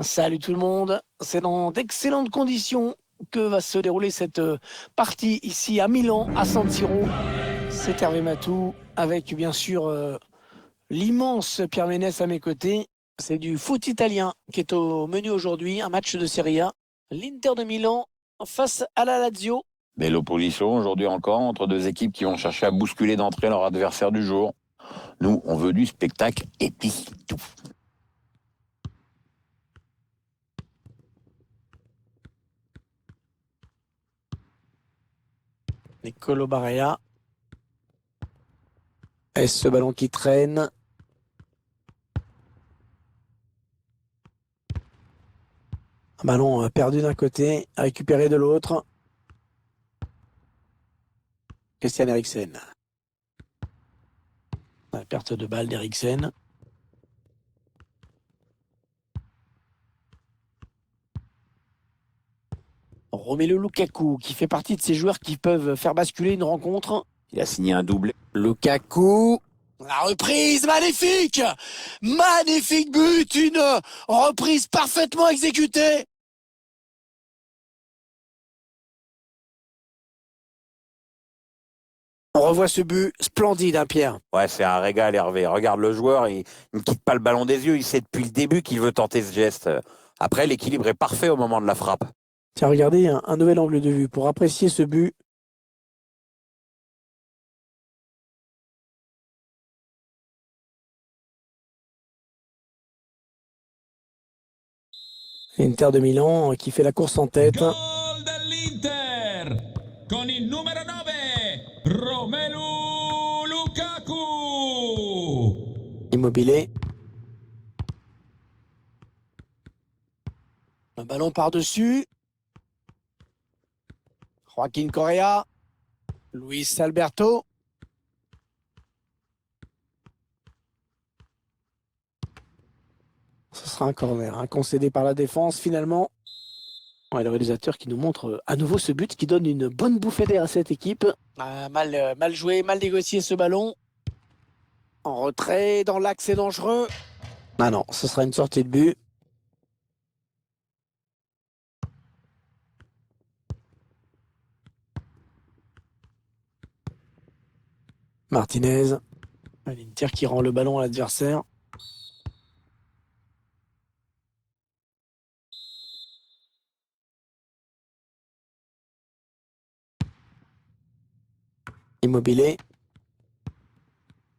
Salut tout le monde, c'est dans d'excellentes conditions que va se dérouler cette partie ici à Milan, à San Siro. C'est Hervé Matou avec bien sûr l'immense Pierre Ménès à mes côtés. C'est du foot italien qui est au menu aujourd'hui, un match de Serie A. L'Inter de Milan face à la Lazio. Belle opposition aujourd'hui encore entre deux équipes qui vont chercher à bousculer d'entrée leur adversaire du jour. Nous, on veut du spectacle et puis tout. Nicolo Barella. Et ce ballon qui traîne. Un ballon perdu d'un côté, récupéré de l'autre. Christian Eriksen. La perte de balle d'Eriksen. Romelu Lukaku, qui fait partie de ces joueurs qui peuvent faire basculer une rencontre. Il a signé un doublé. Lukaku. La reprise, magnifique! Magnifique but! Une reprise parfaitement exécutée! On revoit ce but splendide, hein, Pierre. Ouais, c'est un régal, Hervé. Regarde le joueur, il ne quitte pas le ballon des yeux. Il sait depuis le début qu'il veut tenter ce geste. Après, l'équilibre est parfait au moment de la frappe. Tiens, regardez, un nouvel angle de vue pour apprécier ce but. L'Inter de Milan qui fait la course en tête. Gol dell'Inter con il numero 9 Romelu Lukaku. Immobilier. Un ballon par-dessus. Joaquin Correa. Luis Alberto. Ce sera un corner, concédé par la défense finalement. Ouais, le réalisateur qui nous montre à nouveau ce but qui donne une bonne bouffée d'air à cette équipe. Mal joué, mal négocié ce ballon. En retrait, dans l'axe, c'est dangereux. Ah non, ce sera une sortie de but. Martinez. L'Inter qui rend le ballon à l'adversaire. Immobilier.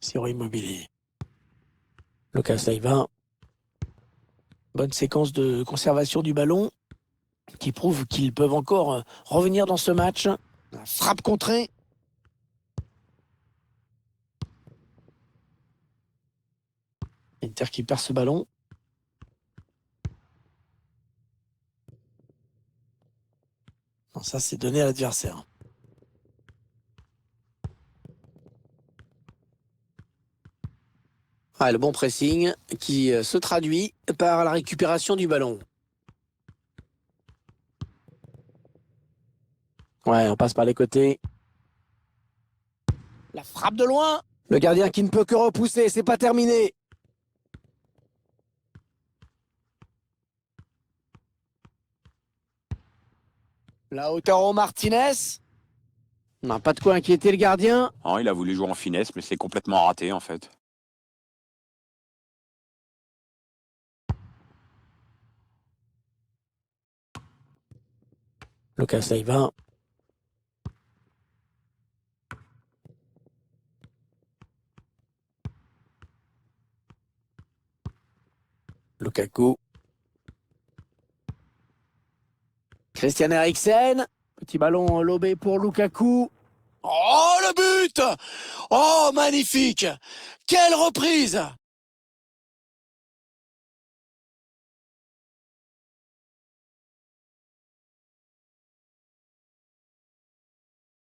Siro Immobilier. Lucas Leiva. Bonne séquence de conservation du ballon qui prouve qu'ils peuvent encore revenir dans ce match. Frappe contrée. Inter qui perd ce ballon. Non, ça, c'est donné à l'adversaire. Ah, le bon pressing qui se traduit par la récupération du ballon. Ouais, on passe par les côtés. La frappe de loin. Le gardien qui ne peut que repousser, c'est pas terminé. Lautaro Martinez. Non, pas de quoi inquiéter le gardien. Non, il a voulu jouer en finesse, mais c'est complètement raté en fait. Lucas Leiva. Lukaku. Christian Eriksen. Petit ballon lobé pour Lukaku. Oh, le but! Oh, magnifique! Quelle reprise!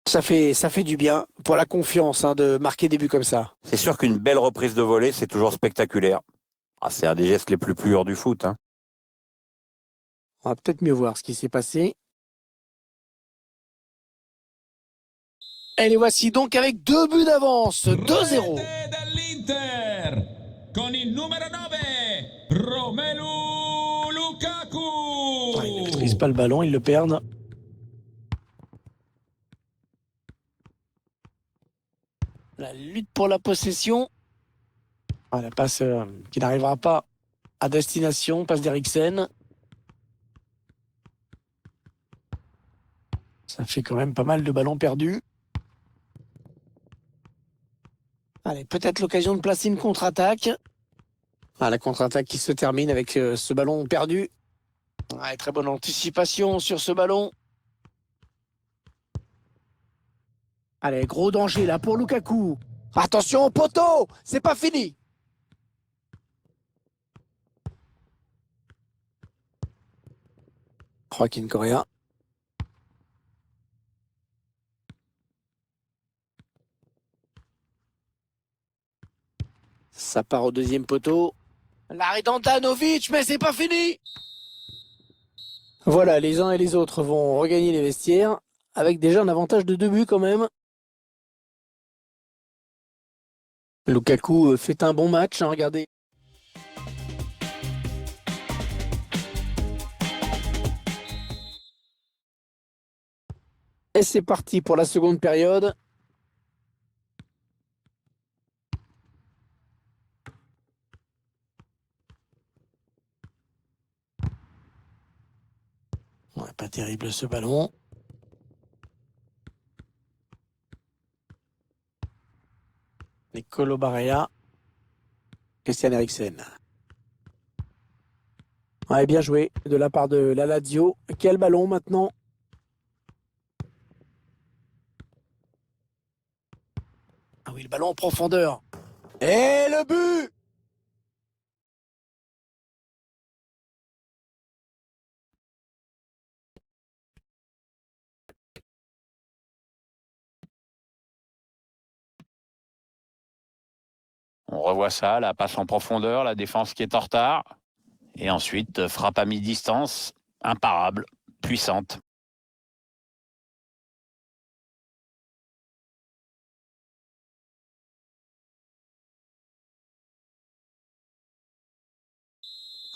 Ça fait du bien pour la confiance de marquer des buts comme ça. C'est sûr qu'une belle reprise de volée, c'est toujours spectaculaire. Ah, c'est un des gestes les plus purs du foot. Hein. On va peut-être mieux voir ce qui s'est passé. Et les voici donc avec 2 buts d'avance, 2-0. Rete dell'Inter con il numero 9 Romelu Lukaku. pas le ballon, ils le perdent. La lutte pour la possession. La passe qui n'arrivera pas à destination, passe d'Eriksen. Ça fait quand même pas mal de ballons perdus. Allez, peut-être l'occasion de placer une contre-attaque. La contre-attaque qui se termine avec ce ballon perdu. Très bonne anticipation sur ce ballon. Allez, gros danger là pour Lukaku. Attention au poteau, c'est pas fini. Joaquin Correa. Ça part au deuxième poteau. L'arrêt d'Antanovic, mais c'est pas fini. Voilà, les uns et les autres vont regagner les vestiaires avec déjà un avantage de 2 buts quand même. Lukaku fait un bon match, hein, regardez. Et c'est parti pour la seconde période. Pas terrible ce ballon. Nicolo Barella. Christian Eriksen. Bien joué de la part de la Lazio. Quel ballon maintenant? Oui, le ballon en profondeur. Et le but! On revoit ça, la passe en profondeur, la défense qui est en retard. Et ensuite, frappe à mi-distance, imparable, puissante.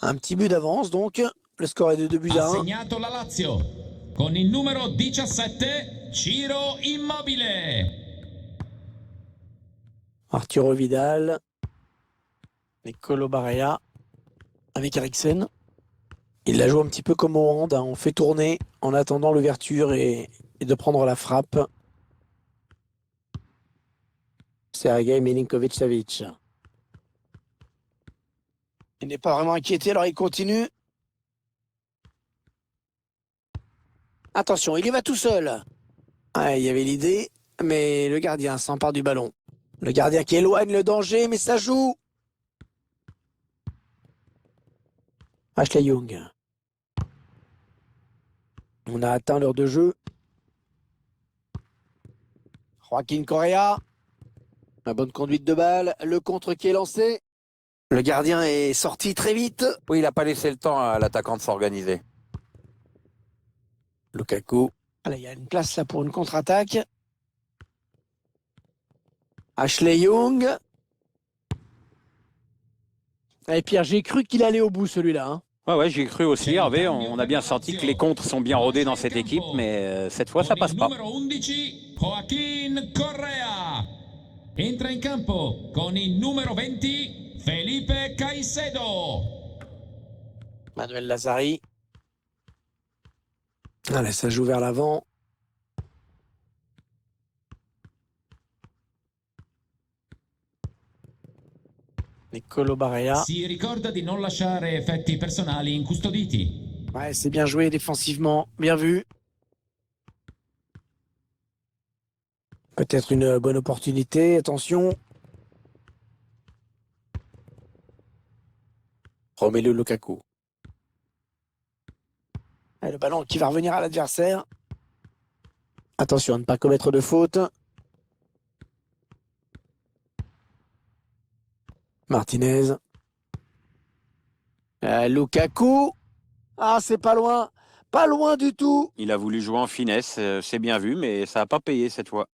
Un petit but d'avance donc. Le score est de 2 buts à 1. Segnato la Lazio con il numero 17 Ciro Immobile. Arturo Vidal. Nicolo Barella. Avec Eriksen. Il la joue un petit peu comme au hand. On fait tourner en attendant l'ouverture et de prendre la frappe. Sergei Milinkovic-Savic. Il n'est pas vraiment inquiété, alors il continue. Attention, il y va tout seul. Il y avait l'idée, mais le gardien s'empare du ballon. Le gardien qui éloigne le danger, mais ça joue. Ashley Young. On a atteint l'heure de jeu. Joaquin Correa. La bonne conduite de balle. Le contre qui est lancé. Le gardien est sorti très vite. Oui, il n'a pas laissé le temps à l'attaquant de s'organiser. Lukaku. Il y a une place là pour une contre-attaque. Ashley Young. Et Pierre, j'ai cru qu'il allait au bout celui-là. Hein. Ouais, j'y ai cru aussi, Hervé. On a bien senti que les contres sont bien rodés dans cette équipe, mais cette fois, ça passe pas. Numero 11 Joaquin Correa. Entra in campo con il numero 20 Felipe Caicedo. Manuel Lazzari. Allez, ça joue vers l'avant. Nicolo Barella. Si ricorda di non lasciare effetti personali incustoditi. C'est bien joué défensivement, bien vu. Peut-être une bonne opportunité, attention. Romelu Lukaku. Le ballon qui va revenir à l'adversaire. Attention à ne pas commettre de faute. Martinez. Lukaku. C'est pas loin. Pas loin du tout. Il a voulu jouer en finesse, c'est bien vu, mais ça n'a pas payé cette fois.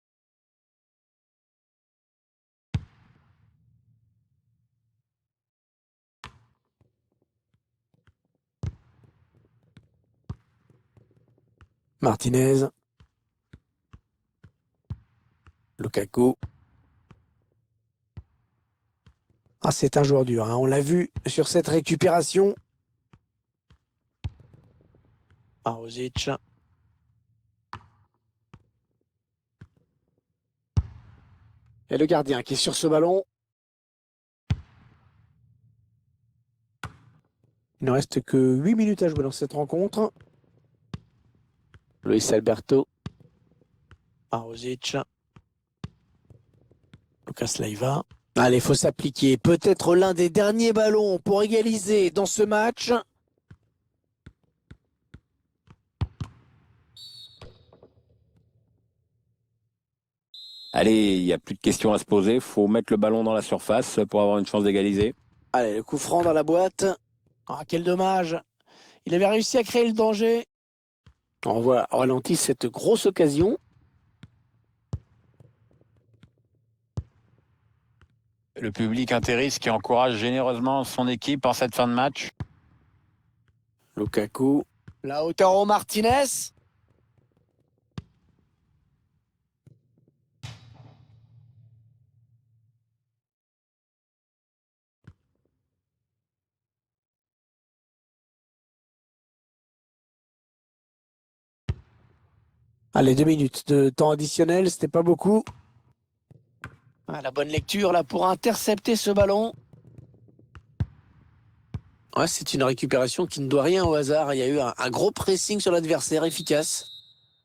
Martinez. Lukaku. Ah, c'est un joueur dur, hein. On l'a vu sur cette récupération. Maruzic. Et le gardien qui est sur ce ballon. Il ne reste que 8 minutes à jouer dans cette rencontre. Luis Alberto. Maruzic. Lucas Leiva. Allez, il faut s'appliquer. Peut-être l'un des derniers ballons pour égaliser dans ce match. Allez, il n'y a plus de questions à se poser. Il faut mettre le ballon dans la surface pour avoir une chance d'égaliser. Allez, le coup franc dans la boîte. Ah, quel dommage. Il avait réussi à créer le danger. On voit au ralenti cette grosse occasion. Le public interiste qui encourage généreusement son équipe en cette fin de match. Lukaku. Lautaro Martinez. Allez, 2 minutes de temps additionnel, c'était pas beaucoup. Ah, la bonne lecture là pour intercepter ce ballon. Ouais, c'est une récupération qui ne doit rien au hasard. Il y a eu un gros pressing sur l'adversaire, efficace.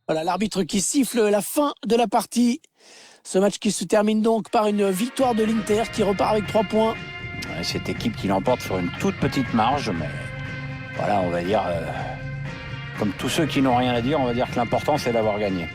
Voilà, l'arbitre qui siffle la fin de la partie. Ce match qui se termine donc par une victoire de l'Inter qui repart avec 3 points. Ouais, cette équipe qui l'emporte sur une toute petite marge, mais voilà, on va dire, comme tous ceux qui n'ont rien à dire, on va dire que l'important c'est d'avoir gagné.